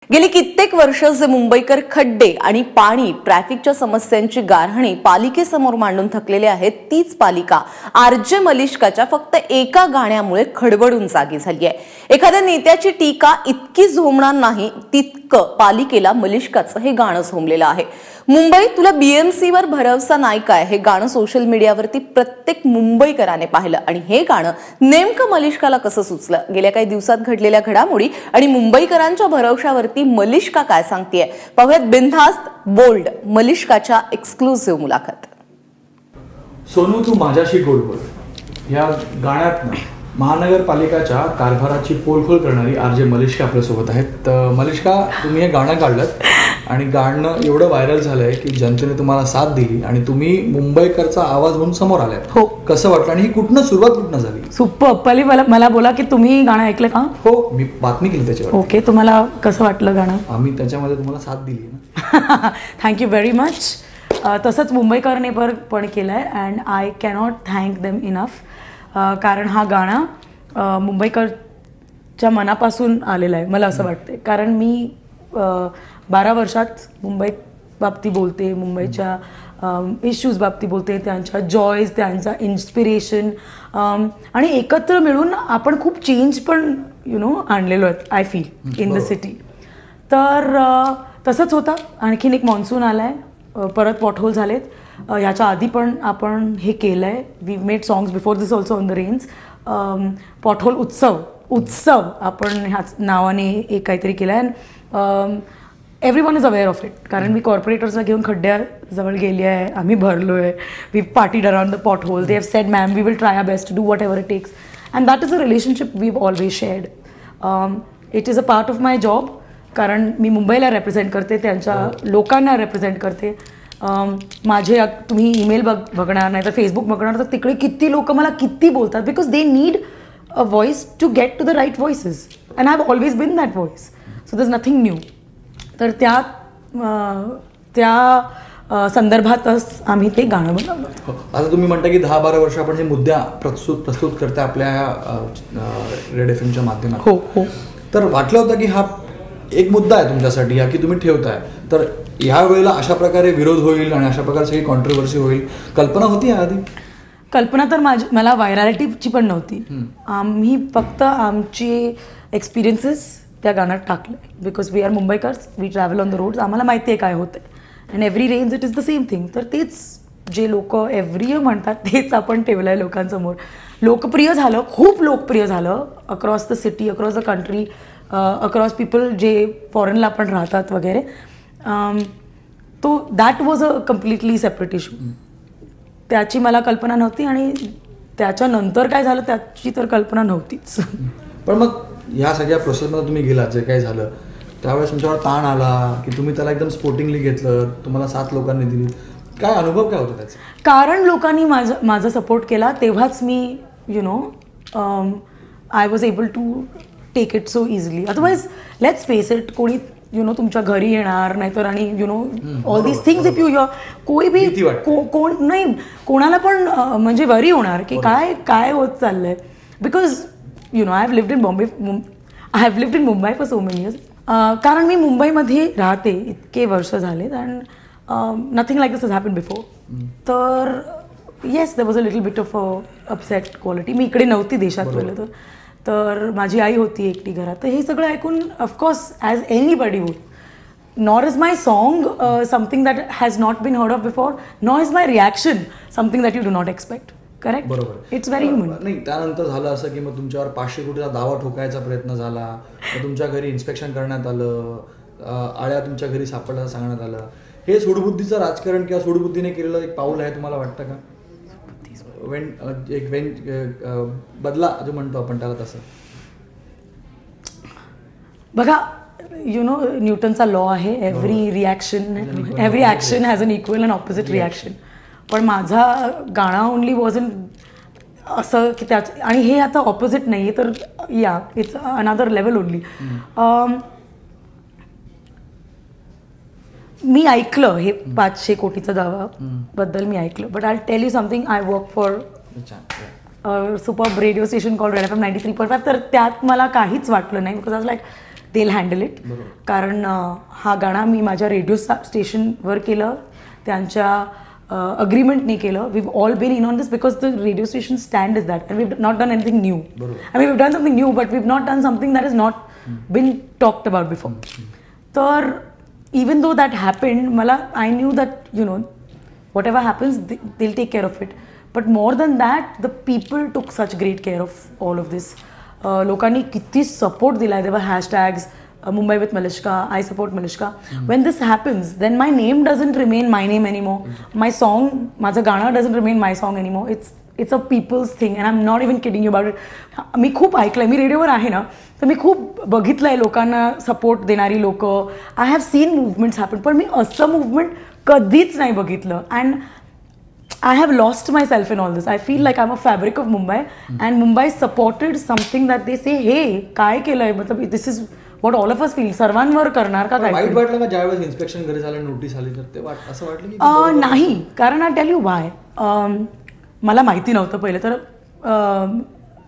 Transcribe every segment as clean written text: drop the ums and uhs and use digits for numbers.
गेली कित्येक वर्ष जे मुंबईकर खड्डे आणि पाणी ट्रॅफिकच्या समस्यांची गारहाणी पालिकेसमोर मांडून थकलेले आहेत, तीच पालिका आरजे मलिष्काच्या फक्त एका गाण्यामुळे खडबडून जागी झाली आहे. एखाद्या नेत्याची टीका इतकी झोमणार नाही तितकं पालिकेला मलिष्काचं हे गाणं झोमलेलं आहे. मुंबई तुला बीएमसीवर भरवसा नाही काय हे गाणं सोशल मीडियावरती प्रत्येक मुंबईकराने पाहिलं आणि हे गाणं नेमकं मलिष्काला कसं सुचलं, गेल्या काही दिवसात घडलेल्या घडामोडी आणि मुंबईकरांच्या भरवशावरती मलिष्का काय सांगतेय पाहूयात. बिनधास्त बोल्ड मलिष्काच्या एक्सक्लुसिव्ह मुलाखत. सोनू तू माझ्याशी गोड बोल या गाण्यात महानगरपालिकाच्या कारभाराची पोलखोल करणारी आरजे मलिष्का आपल्यासोबत आहेत. तर मलिष्का, तुम्ही हे गाणं काढलं आणि गाणं एवढं व्हायरल झालंय की जनतेने तुम्हाला साथ दिली आणि तुम्ही मुंबईकरचा आवाज म्हणून समोर आलाय. हो, कसं वाटलं आणि ही सुरुवात कुठनं झाली? सुपर. पहिले मला बोला की तुम्ही गाणं ऐकलं का? हो, मी बातमी केली त्याच्यावर. ओके, तुम्हाला कसं वाटलं गाणं? आम्ही त्याच्यामध्ये तुम्हाला साथ दिली ना. Thank you very much. तसंच मुंबईकरने पण केलंय and I cannot thank them enough. कारण हा गाणं मुंबईकरच्या मनापासून आलेला आहे मला असं वाटतं. कारण मी 12 वर्षात मुंबई बाबती बोलते, मुंबईच्या इश्यूज बाबती बोलते, त्यांच्या जॉयज, त्यांचा इन्स्पिरेशन आणि एकत्र मिळून आपण खूप चेंज पण आणलेलो आहेत I feel in the city. तर तसंच होतं. आणखीन एक मान्सून आलाय, परत पॉटहोल झालेत. ह्याच्या आधी पण आपण हे केलं आहे. We made songs before this also on the rains. Pothole उत्सव आपण ह्याच नावाने एक काहीतरी केलं आहे. Everyone is aware of it. कारण मी कॉर्पोरेटर्सला घेऊन खड्ड्याजवळ गेली आहे, आम्ही भरलो आहे, we partied around the pothole. They have said ma'am we will try our best to do whatever it takes and that is a relationship we have always shared. It is a part of my job. कारण मी मुंबईला represent करते, त्यांच्या लोकांना represent करते. माझे तुम्ही email बघणार नाही तर फेसबुक बघणार तर तिकडे किती लोक मला किती बोलतात because they need a voice to get to the right voices and I have always been that voice. So there is nothing new. तर त्या संदर्भातच आम्ही ते गाणं बनवलं. आता तुम्ही म्हणता की 10-12 वर्ष आपण हे मुद्दा प्रस्तुत करता आपल्या रेड एफएमच्या माध्यमातून. हो हो. तर वाटलं होतं की हा एक मुद्दा आहे तुमच्यासाठी हा की तुम्ही ठेवताय, तर ह्या वेळेला अशा प्रकारे विरोध होईल आणि अशा प्रकारे सगळी कॉन्ट्रोवर्सी होईल, कल्पना होती आधी? कल्पना तर मला व्हायरॅलिटीची पण नव्हती. आम्ही फक्त आमची एक्सपिरियन्सेस त्या गाण्यात टाकले because we are Mumbaikars, we travel on the roads, आम्हाला माहिती आहे काय होतं and every range it is the same thing. तर तेच जे लोक एव्हरी इयर म्हणतात तेच आपण ठेवलं आहे लोकांसमोर. लोकप्रिय झालं, खूप लोकप्रिय झालं across the city, across the country, across people जे फॉरेनला पण राहतात वगैरे. तो that was a completely separate issue. त्याची मला कल्पना नव्हती आणि त्याच्यानंतर काय झालं त्याची तर कल्पना नव्हतीच. पण मग ह्या सगळ्या प्रोसेसमध्ये तुम्ही गेलात, जे काही झालं त्यावेळेस तुमच्यावर ताण आला की तुम्ही त्याला एकदम स्पोर्टिंगली घेतलं, तुम्हाला 7 लोकांनी दिली, काय अनुभव काय होता त्याचा? कारण लोकांनी माझा सपोर्ट केला तेव्हाच मी I was able to take it so easily. Otherwise let's face it, कोणी तुमच्या घरी येणार नाहीतर आणि all these things if you कोई भी कोण नाही, कोणाला पण म्हणजे वरी होणार की काय होत चाललंय. Because I have lived in Bombay, I have lived in Mumbai for so many years. कारण मी मुंबईमध्ये राहते इतके वर्ष झालेत and nothing like this has happen before. तर yes there was a little bit of upset quality. मी इकडे नव्हती देशात पहिलं तर माझी आई होती एकटी घरात. तर हे सगळं ऐकून of course as anybody would. Nor is my song something that has not been heard of before, nor is my reaction something that you do not expect. Correct? बरोबर. It's very human. नाही, त्यानंतर झालं असं की मग तुमच्यावर 500 कोटीचा दावा ठोकायचा प्रयत्न झाला, मग तुमच्या घरी इन्स्पेक्शन करण्यात आलं, आळ्या तुमच्या घरी सापडल्याचं सांगण्यात आलं. हे सूडबुद्धीचं राजकारण किंवा सूडबुद्धीने केलेलं एक पाऊल आहे तुम्हाला वाटतं का? बदला जो म्हणतो आपण त्याला तसं. बघा न्यूटनचा लॉ आहे, every action has an equal and opposite reaction. पण माझा गाणं ओनली वॉज इन असं की त्याच आणि हे आता ऑपोजिट नाही आहे तर या इट्स अनदर लेवल ओनली. मी ऐकलं हे 500 कोटीचा दावा बद्दल मी ऐकलं, but I tell you something. I work for super radio station called red FM 93.5. तर त्यात मला काहीच वाटलं नाही because I was like they'll handle it. कारण हा गाणं मी माझ्या रेडिओ स्टेशनवर केलं, त्यांच्या अग्रीमेंटने केलं. We've all been in on this because the radio station stand is that, and we've not done anything new. I mean, we've done something new, but we've not done something that has not been talked about before. तर even though that happened, I knew that, you know, whatever happens, they'll take care of it. But more than that, the people took such great care of all of this. लोकांनी किती support दिलाय. There were hashtags, Mumbai with Malishka, I support Malishka. When this happens, then my name doesn't remain my name anymore. My song, माझं गाणं doesn't remain my song anymore. It's a people's thing, and I'm not even kidding you about it. मी खूप ऐकलंय, मी रेडिओवर आहे ना, तर मी खूप बघितलंय लोकांना सपोर्ट देणारी लोक. I have seen movements happen, पण मी असं मुवमेंट कधीच नाही बघितलं. And I have lost myself in all this. I feel like I'm a fabric of Mumbai, and Mumbai supported something that they say, hey, काय केलंय, मतलब this is what all of us feel. सर्वांवर करणार का काय? वाईट वाटलं का ज्यावेळेस इन्स्पेक्शन घरी झालं, नोटीस आली, तर ते असं वाटलं की नाही, कारण आय टेल यू वाय. मला माहिती नव्हतं पहिले तर.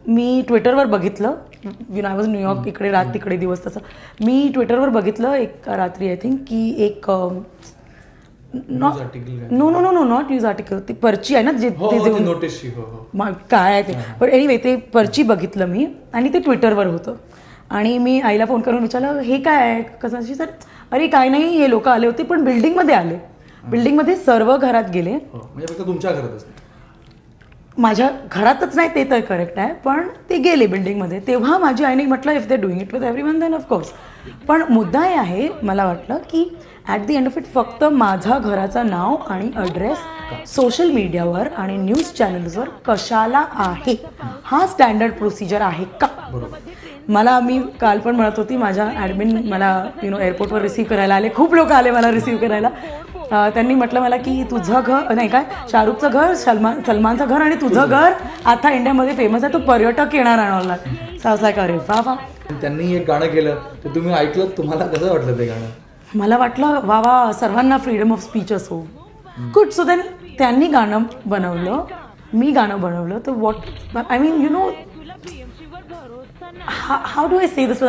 मी ट्विटरवर बघितलं, you know I was New York, इकडे रात तिकडे दिवस, तसं मी ट्विटरवर बघितलं एक रात्री, आय थिंक, की एक नॉट न्यूज आर्टिकल, ती पर्ची आहे ना, जे नोटीस काय आहे ते. पण एनिवे ते पर्ची बघितलं मी, आणि ते ट्विटरवर होतं. आणि मी आईला फोन करून विचारलं, हे काय आहे कसं. सर, अरे काय नाही, हे लोक आले होते, पण बिल्डिंगमध्ये आले, बिल्डिंगमध्ये सर्व घरात गेले. म्हणजे फक्त तुमच्या घरातच? माझ्या घरातच नाही, ते तर करेक्ट आहे, पण ते गेले बिल्डिंगमध्ये. तेव्हा माझी आईने म्हटलं, if they doing it with everyone then of course. पण मुद्दा हे आहे, मला वाटलं की at the end of it फक्त माझ्या घराचं नाव आणि ॲड्रेस सोशल मीडियावर आणि न्यूज चॅनल्सवर कशाला आहे, हा स्टँडर्ड प्रोसिजर आहे का. मला, मी काल पण म्हणत होती, माझ्या ॲडमिन मला एअरपोर्टवर रिसीव्ह करायला आले, खूप लोक आले मला रिसीव्ह करायला. त्यांनी म्हटलं मला की तुझं घर नाही काय, शाहरुखचं घर, सलमानचं घर आणि तुझं घर आता इंडियामध्ये फेमस आहे, तो पर्यटक येणार आणवला. सावसाय का रे वा वा. त्यांनी एक गाणं केलं, तर तुम्ही ऐकलं, तुम्हाला कसं वाटलं ते गाणं? मला वाटलं वा वा, सर्वांना फ्रीडम ऑफ स्पीच असो, गुड. सो देन त्यांनी गाणं बनवलं, मी गाणं बनवलं, तर what I mean, you know, how do I say this.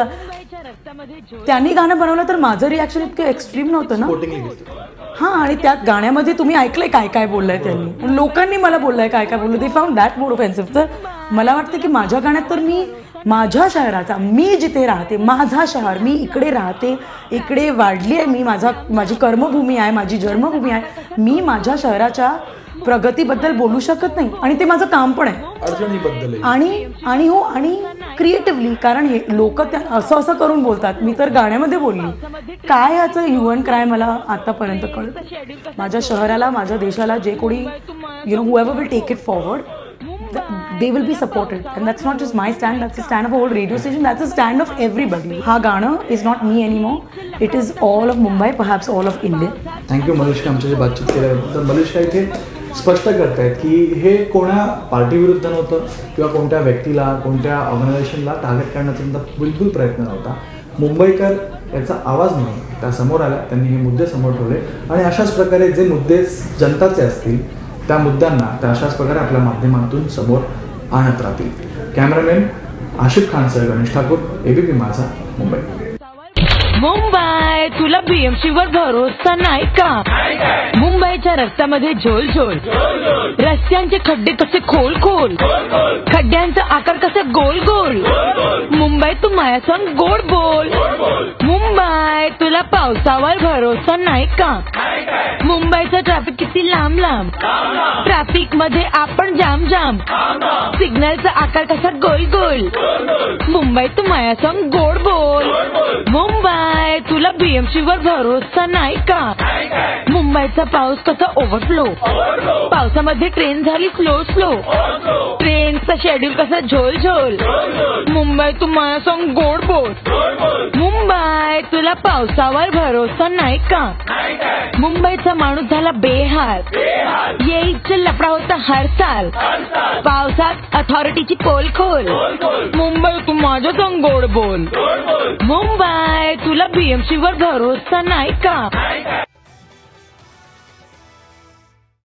त्यांनी गाणं बनवलं तर माझं रिॲक्शन इतकं एक्स्ट्रीम नव्हतं ना. हां, आणि त्यात गाण्यामध्ये तुम्ही ऐकलंय काय काय बोललंय त्यांनी, लोकांनी मला बोललंय काय काय बोललं, they found that more offensive. तर मला वाटतं की माझ्या गाण्यात तर मी माझ्या शहराचा, मी जिथे राहते, माझा शहर, मी इकडे राहते, इकडे वाढली आहे मी, माझी कर्मभूमी आहे, माझी जन्मभूमी आहे, मी माझ्या शहराच्या प्रगतीबद्दल बोलू शकत नाही, आणि ते माझं काम पण आहे. अडचणीबद्दल आणि हो, आणि क्रिएटिव्हली, कारण हे लोक त्या असं करून बोलतात. मी तर गाण्यामध्ये बोलली, काय याचं ह्युमन क्राय मला आतापर्यंत कळलं. माझ्या शहराला, माझ्या देशाला जे कोणी whoever will take it forward, they will be supported, and that's not just my stand, that's the stand of a whole radio station, that's the stand of everybody. हा गाणं is not me anymore, it is all of Mumbai, perhaps all of India. Thank you Malishka, आमच्याशी बातचीत केल्याबद्दल. मलिष्का इथे स्पष्ट करतायत की हे कोणा पार्टीविरुद्ध नव्हतं, किंवा कोणत्या व्यक्तीला, कोणत्या ऑर्गनायझेशनला टार्गेट करण्याचा त्यांचा बिलकुल प्रयत्न नव्हता. मुंबईकर याचा आवाज म्हणून त्या समोर आल्या, त्यांनी हे मुद्दे समोर ठेवले, आणि अशाच प्रकारे जे मुद्दे जनताचे असतील त्या मुद्द्यांना त्या अशाच प्रकारे आपल्या माध्यमातून समोर आणत राहतील. कॅमेरामॅन आशिफ खानसह गणेश ठाकूर, एबीपी माझा, मुंबई. मुंबई, तुला BMC वर भरोसा नाही का? मुंबईच्या रस्त्यामध्ये झोल झोल, रस्त्यांचे खड्डे कसे खोल खोल, खड्ड्यांचा आकार कसे गोल गोल. मुंबई, तू माझ्या संग गोड बोल. मुंबई, तुला पावसावर भरोसा नाही का? मुंबईचं ट्रॅफिक किती लांब लांब, ट्रॅफिक मध्ये आपण जाम जाम, सिग्नलचा आकार कसा गोल गोल. मुंबई, तू माझ्या संग गोड बोल. मुंबई, तुला BMC वर भरोसा नाही का? मुंबईचा पाऊस कसा ओव्हरफ्लो, पावसामध्ये ट्रेन झाली स्लो स्लो, ट्रेनचा शेड्यूल कसा झोल झोल. मुंबई, तू माझ्या संग गोड बोल. मुंबई, तुला पावसावर भरोसा नाही का? मुंबईचा माणूस झाला बेहाल, येईचा लफडा होता हर साल, पावसात अथॉरिटीची पोल खोल. मुंबई, तू माझ्या संग गोड बोल. मुंबई, तुला BMC वर भरोसा नाही का?